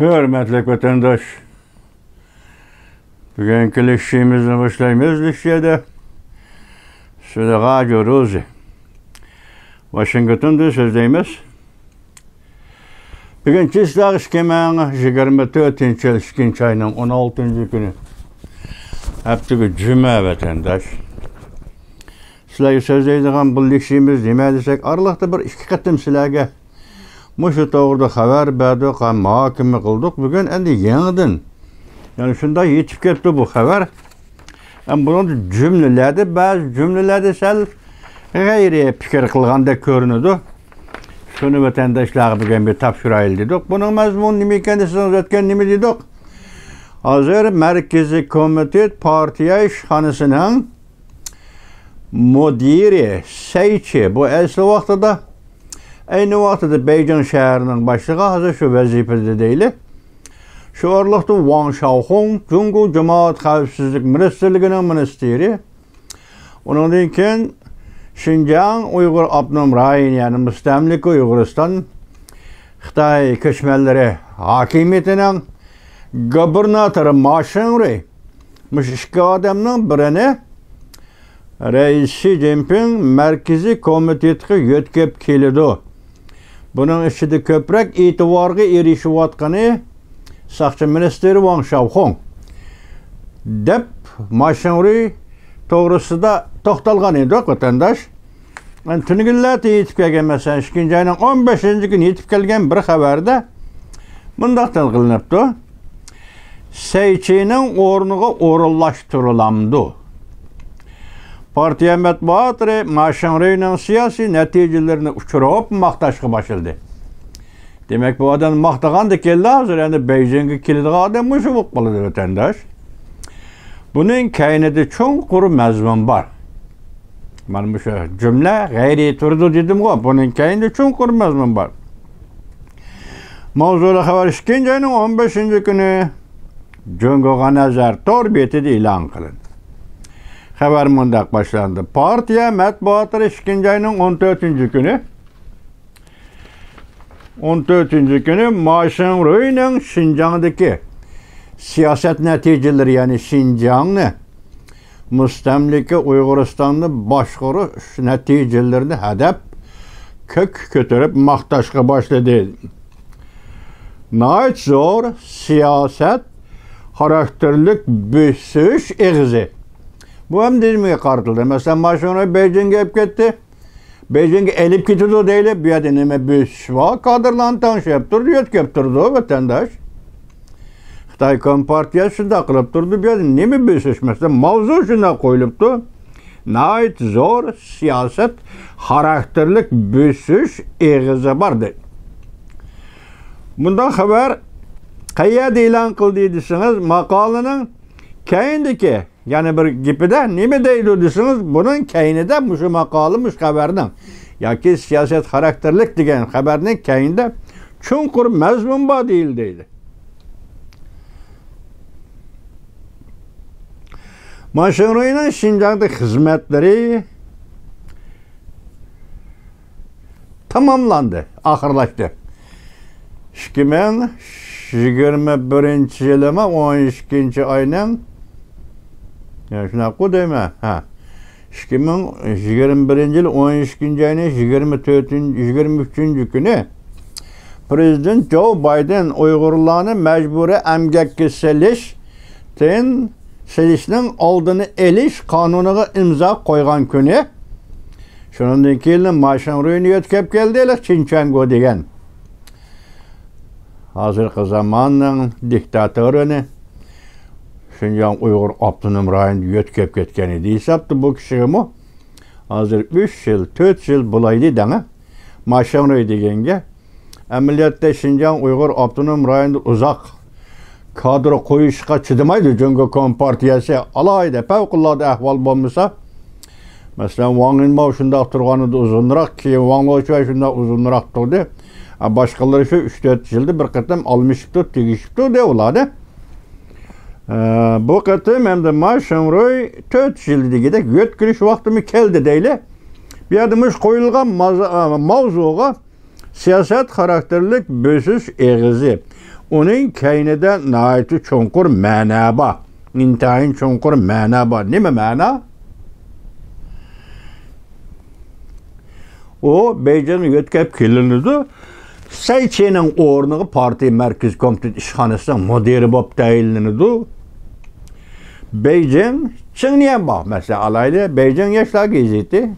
Hürmetli vatandaş, bugünkü işimizi başlayımız listede. Radyo Rozi, Washington'da sözdeyimiz. Bugün çizgiler işkemen 24. ilişkin ayının 16. günü. Hepsi cüme vatandaş. Sizlerge sözdeydiğen bu işimiz nime desek, aralıkta bir iki katım sizlerge Muşu doğruda haber verdik, muhakeme kıldık. Bugün endi yeniden. Yani şunda yetip geldi bu haber. Ama bunun cümlelerde, bazı cümlelerde sel gayri fikir kılganda görünüdü. Şunu vatandaşlar bugün bir tapşıraylı dedik. Bunun mazmunu nimi kendisine özetken nimi dedik. Hazır Merkezi Komitet Partiya İşhanısının müdiri, seyçi, bu esli vaxtıda aynı vaxtıda Beycan şəhərinin başlığı hazır şu vəzifədə deyil. Şu aralıqda Wang Xiaohong, Cumhuriyet Cemaat Xavfsizlik Ministerliğinin ministeri. Onun için Şinjan Uyghur Abnum Rayonu, yani müstemlik Uyghuristan, Xitay köçmənləri hakimiyyətinin gubernatörü Ma Xingrui, iki adamın birini Reis Xi Jinping Merkezi Komitetine yetkep kelidi. Bunun içinde köprek itibarga erişivatkanı Saqchi Ministeri Wang Xiaohong dep Ma Xingrui to'g'risida to'xtalgan edik vatandaş. Yani tünigillar yetib kelgan, mesela 2. ayning 15. kuni yetib kelgan bir xabarda bunday qilinibdi. Seyçinin o'rniga o'rinlashtiriladi. Partiya matbuoti Ma Xingruyning siyosiy natijalarini uchirib maqtashga başladı. Demek bu adam maqtaganda keldi, hozir endi Beijingga keladigan odam o'sha bo'lib qoladi vatandaş. Bunun kaynida cho'nqur mazmun bor. Mana bu cümle gayri turdi dedim-ku. Bunun kaynida cho'nqur mazmun bor. Mavzuli xabar 2. ayning 15. kuni Jo'ng'a nazar tor betida e'lon qilindi. Xabar mundaq başlandı. Partiya matbuoti 2. ayning 14. kuni 14. kuni Ma Xingruyning Şinjan'daki siyaset neticeleri, yani Şinjan'ı müstemlike Uyguristan'ı başqarış neticelerini hedef kök kötürüp maqtashga başladı. Nayt zor siyaset karakterlik büsüş eğizi. Bu hem dizmeye qartıldı. Mesela Ma Xingrui Beijing'e hep gitti. Beijing'e elip gidiyordu değil. Bir yerde neme büsüş var. Kadırlan tanışıp durdu, yetkep durdu vatandaş. Xitay Kompartiya şunda qılıp durdu. Bir yerde neme büsüş mesela. Mavzu şunda koyuluptu. Nayt zor siyaset karakterlik büsüş eğizi vardı. Bundan haber qayyada e'lon qildiyseniz maqolaning keyindeki, yani bir gipide nime deydi desiniz, bunun keynide şu makalı, şu haberden, ya ki siyaset karakterlik diyen haberinin keyinde çunkur mezmun ba değil deydi. Ma Xingruy'nin Şinjan'da hizmetleri tamamlandı, ahırlaştı. 2021 yılıma 12. ayının yani şuna kodayma. 2021 yıl 12. ayının 23. günü Prezident Joe Biden Uygurlarını mecburi emgekki selişinin aldığını eliş kanununa imza koygan günü. Şunun yılın Ma Xingruy'ni yetkep geldi Çinçengo degen. Hazırki zamanın diktatörünü Şinjan Uyghur Abdunum Rayonu yetkep ketken idi. Hesaptı bu kişimi hazır 3 yıl, 4 yıl bulaydı dana Ma Xingrui degenge. Emeliyatta Şinjan Uyghur Abdunum Rayonu uzak kadro koyuşqa çıdımaydı. Çünkü Kompartiyası alaydı. Fevkullade ahval bulmasa. Mesela Wang Yinmo şunda turganı da uzunrak ki Wang Loçay şunda uzunrak durdu. Başkaları şu 3-4 yılda bir kıtım almıştı, tegişipti de oladı. Bu kıtım hem de Ma Xingrui 4 yılda gidek yetkiliş vaktimi keldi deyle. Bir adımız koyulgan mavzuğa siyaset karakterlik bösüş eğizi. Onun keynede nayeti çonkur mana ba. İntayin çonkur mana ba. Nime mana? O Beycan'ı yetkep kilinidi. Sayçenin ornuğu parti merkez komitet işhanesinden moderi bop tayinlenidi. Beycan çıngniyen bak mesela alaylı. Beycan yaşlar geziydi.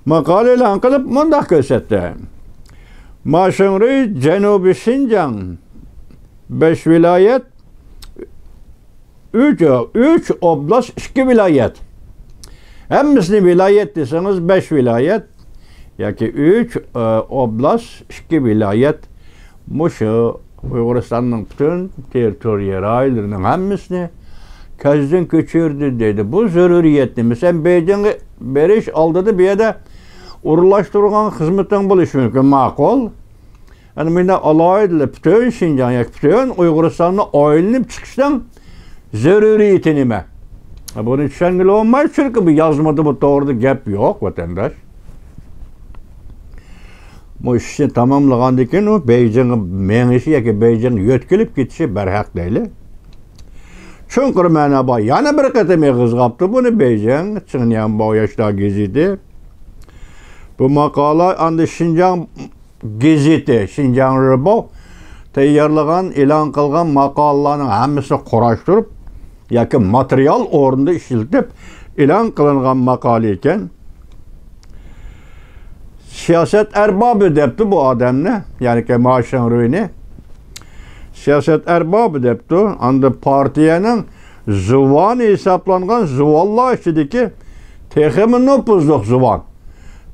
Makale elan kılıp mundak gösterdi. Maşınrı Cenubi Şincan 5 vilayet 3 oblast 2 vilayet. Hemmisini vilayet deseniz 5 vilayet. Yaki 3 oblast 2 vilayet. Muşu Uyguristan'ın bütün teritoriyer ailelerinin hemmisini kezdin köçürdü dedi. Bu zürüriyetli mi? Sen Beycan'ı beriş aldı bir yerde uğurlaştırılan hizmetten buluş mümkün makul. Yani mine alaydı bütün Şincan yak bütün Uyguristan'ın ailenip çıkıştan zürüriyetini mi? Bunu düşüngülü olmaz çünkü bu yazmadı bu doğruda gap yok vatandaş. Bu işi tamamlagan diken o Beycan'ın menişi yaki Beycan'ın yötkülüp gitişi berhak değil. Çünkü mana ba yana bir kateme kızgaptı bunu Beycan çıngniyan ba yaşta geziydi. Bu makala andı Şincan geziti, Şincan Rıbo tayarlagan, ilan kılgan makalaların hemisi kuraştırıp yakın materyal orunda işiltip ilan kılıngan makale iken siyaset erbabı depti bu adamne yani ki maaşın rüyni siyaset erbabı depti andı partiyenin zıvanı hesaplangan zıvallah içindeki tehemin nopuzluk zıvan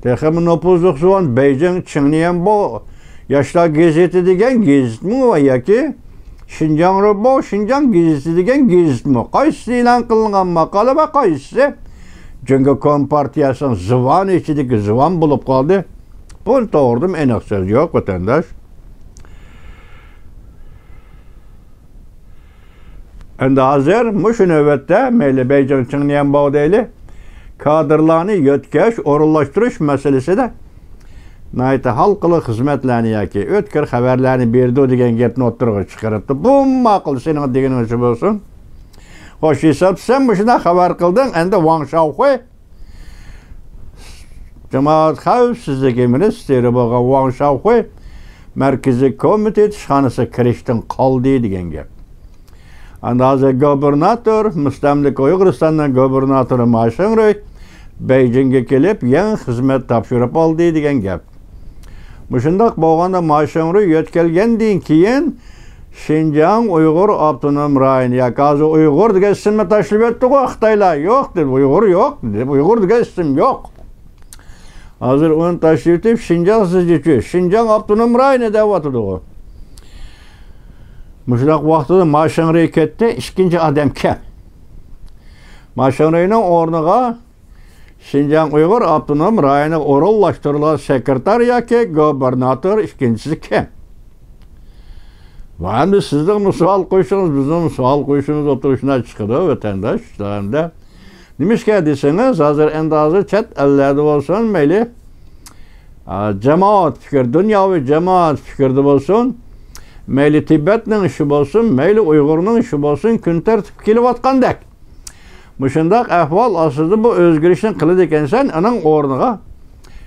tehemin nopuzluk zıvan Beycan çıngniyen bu yaşlar gezeti degen gezit mi var ya ki Şincan Rıbo, Şincan gezisi degen gezit mi? Kaysi ilan kılıngan makale ve kaysi çünkü Kompartiyasının zıvan içindeki zıvan bulup kaldı. Bunu doğurdum en söz yok vatandaş. Endi hazır muşu növbette meyli Beycan çıngniyen bağ deyli kadırlarını yötkeş, orullaştırış meselesi de nayta halkılı hizmetlerini yaki ötkür haberlerini berdi degen gepni oturuğa çıkarıptı. Bu makul senin degen ölçü olsun. Hoş hesap sen muşuna haber kıldın endi Wang Shaohui Cemaat Xavfsizlik Ministeri bağa Wang Shaohui Merkezi Komitet işhanesi kiriştin kaldı degen gep. Anda hazır gubernatör, müstemlik Uyguristan'dan gubernatörü Maşınrıy Beycan'a kelip yan hizmet tapşırıp aldı degen gep. Muşundaq boğanda Maşınrıy yötkelgendin keyin Şincan Uygur Abdunum Rayını ya gazı Uygur degen isimle taşlip etti o Xitaylar yok dedi. Uygur yok dedi. Uygur degen isim yok. Hazır onu taşlip edip Şincan sizce Şincan Abdunum Rayını devatıdı o. Muşundaq vaxtıda Maşınrıy ketdi ikinci adam kim? Maşınrıy'ın ornuğa Şincan Uygur Abdunum Rayını orullaştırılan sekreter yaki gubernatör ikincisi kim? Ve sizden sual koyuşunuz, bizim sual koyuşumuz oturuşuna çıkıyor vatandaş. Demiş ki deseniz hazır endi hazır çet ellerde olsun meyli cemaat fikir, dünyavi cemaat fikirde olsun meyli Tibet'nin işi olsun, meyli Uygur'un işi olsun gün tertip kelip atkandak. Muşundaq ahval asıdı bu özgürüşün kılıd ekensen onun ornuğa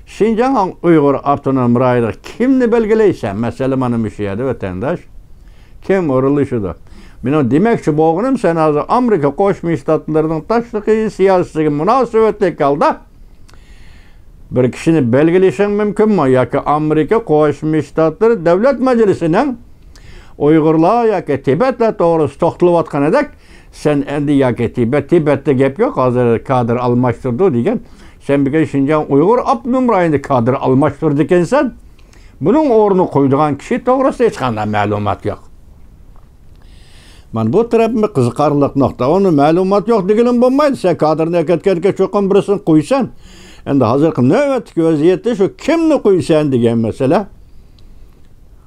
Şincan Uygur Abdunum Rayını kimni belgileysen mesela manım işi yedi vatandaş. Kim oruluşudu? Benim demek ki boğunum sen hazır Amerika Koşmuş Ştatlarının taşlığı siyasi münasebetli kaldı. Bir kişini belgileysen mümkün mü? Ya ki Amerika Koşmuş Ştatları Devlet Meclisi'nin Uygurluğa ya ki Tibet'le doğrusu toxtulup atkan edek sen endi ya ki Tibet'te gep yok hazır kadr almıştırdı degen sen bir kere Şincan Uygur Abdunum Rayını kadr almıştır deken sen bunun ornu koyduğun kişi doğrusu hiç kandan malumat yok. Man bu tarafı kızıkarlıq nokta. Onu malumat yok degelim bulmaydı. Sen kadrını eketkerke çokan birisini koysan. Endi hazır nöbetki vaziyette şu kimni koysan degen mesela.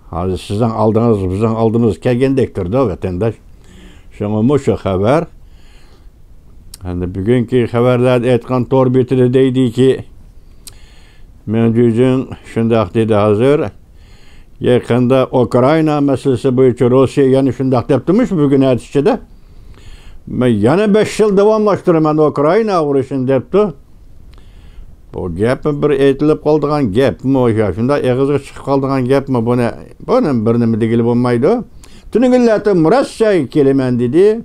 Hazır sizden aldığınız, bizden aldığımız kelgendektir de vatandaş. Şuna şu haber. Endi bugünkü haberlerde etkan tor bitiri deydi ki Mevcudun şundaq dedi hazır. Yaqında Ukrayna meselesi bo'yicha Rossiya yana shunday debdimish bugun aytishida. Men yana 5 yil davomlashtiraman Ukrayna urushini debdi. Bu gap bir aytilib qoldigan gapmi o'sha? Shunda eg'izga chiqib qoldigan gapmi? Buni bir nima degili bo'lmaydi. Tuningillatib Rossiyaga kelaman dedi.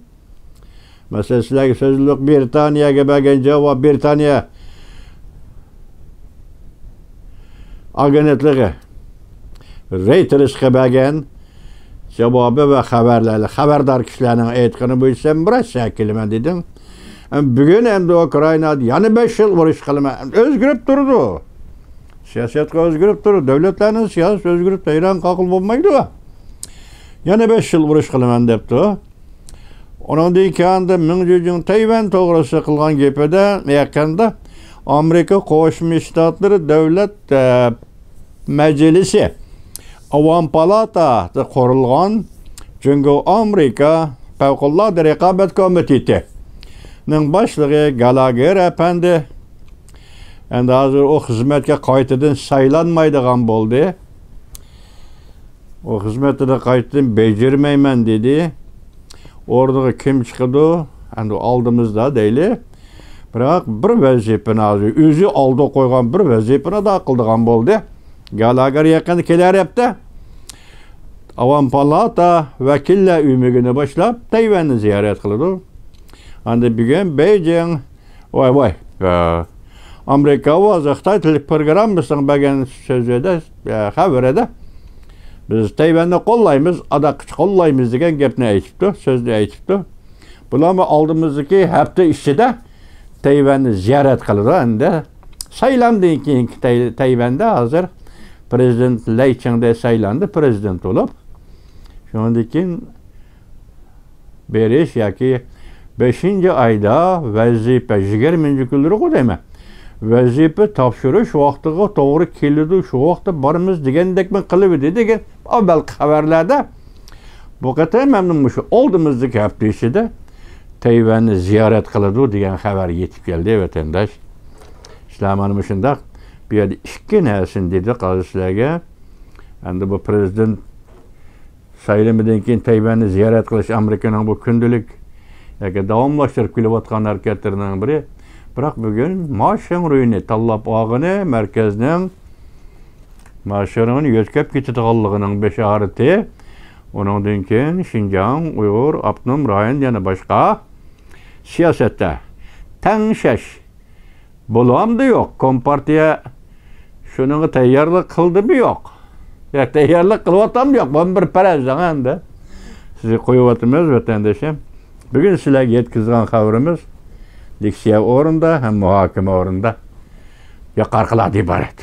Masalan, sizlarga so'zliq Britaniyaga bergan javob Britaniya agentligi Reuters'ga bergan javobi va xabardor kishilarning aytgani bo'yicha Rossiyaga kelaman dedim. Bugun endi Ukrainada yana 5 yil urush qilaman. O'zgarib turdi. Siyosatga o'zgarib turdi. Davlatlarning siyosati o'zgarib tayran qoqil bo'lmaydi. Yana 5 yil urush qilaman debdi. Ondan keyin Ming Jujing Tayvan to'g'risida qilgan gapida yaqinda Amerika Qo'shma Shtatlari davlat majlisi Avam Palatasi qurilgan Jungo Amerika Favqulodda raqobat komitetining boshlig'i Gallagher apandi endi hozir u xizmatga qaytadan saylanmaydigan bo'ldi. O xizmatini qaytadan bajarmayman dedi. Orada kim chiqdi? Endi oldimizda deyli. Biroq bir vazifani o'zi oldi qo'ygan bir vazifani da qildigan bo'ldi. Gallagher yaqin kelaryapti. Avam Palata vakillar uyimigini boshlab Tayvanni ziyorat qildi. Endi bugun Beijing voy Amerika va Xitoy tillik programmasining bergan so'zida xabarida biz Tayvanni qo'llaymiz, adaq qo'llaymiz degan gapni aytibdi, so'zni aytibdi. Bular oldimizdagi hafta ichida Tayvanni ziyorat qildi. Endi saylandan keyin Tayvanda hozir prezident Lai Ching-de saylandi prezident bo'lib. Shundan keyin berish yoki 5-oyda vazifa 20-kunlari qo'ymayman. Vazifa topshirish vaqtiga to'g'ri keldi, shu vaqtda borimiz degandekmi qilib degan avval xabarlarda bu qat'iy mamnun shu oldimizdagi hafta ichida Tayvanni ziyorat qiladi degan xabar yetib keldi vatandosh. Ishlamani shundaq bu yerda ikki narsani dedi qazishlarga. Endi bu prezident saylamidan keyin Tayvanni ziyorat qilish Amerikaning bu kundalik yoki davomlashtirib kelayotgan harakatlarining biri. Biroq bugun Mashinruyni tanlab olgani markazning Mashinruyni yo'tkab ketadiganligining beshorati. Undan keyin Xinjiang, Uyg'ur, Abnum rayon yana boshqa siyosatda tangshash bo'lamdi yo'q. Kompartiya shuning tayyorlik qildimi yo'q? Ya tayyorlik qilyaptimi yo'q? Bu bir parazdan endi. Sizni qo'yib vatandoshim. Bugun sizlarga yetkazgan xabarimiz leksiya o'rinda ham muhokama o'rinda yoqar qiladi iborat.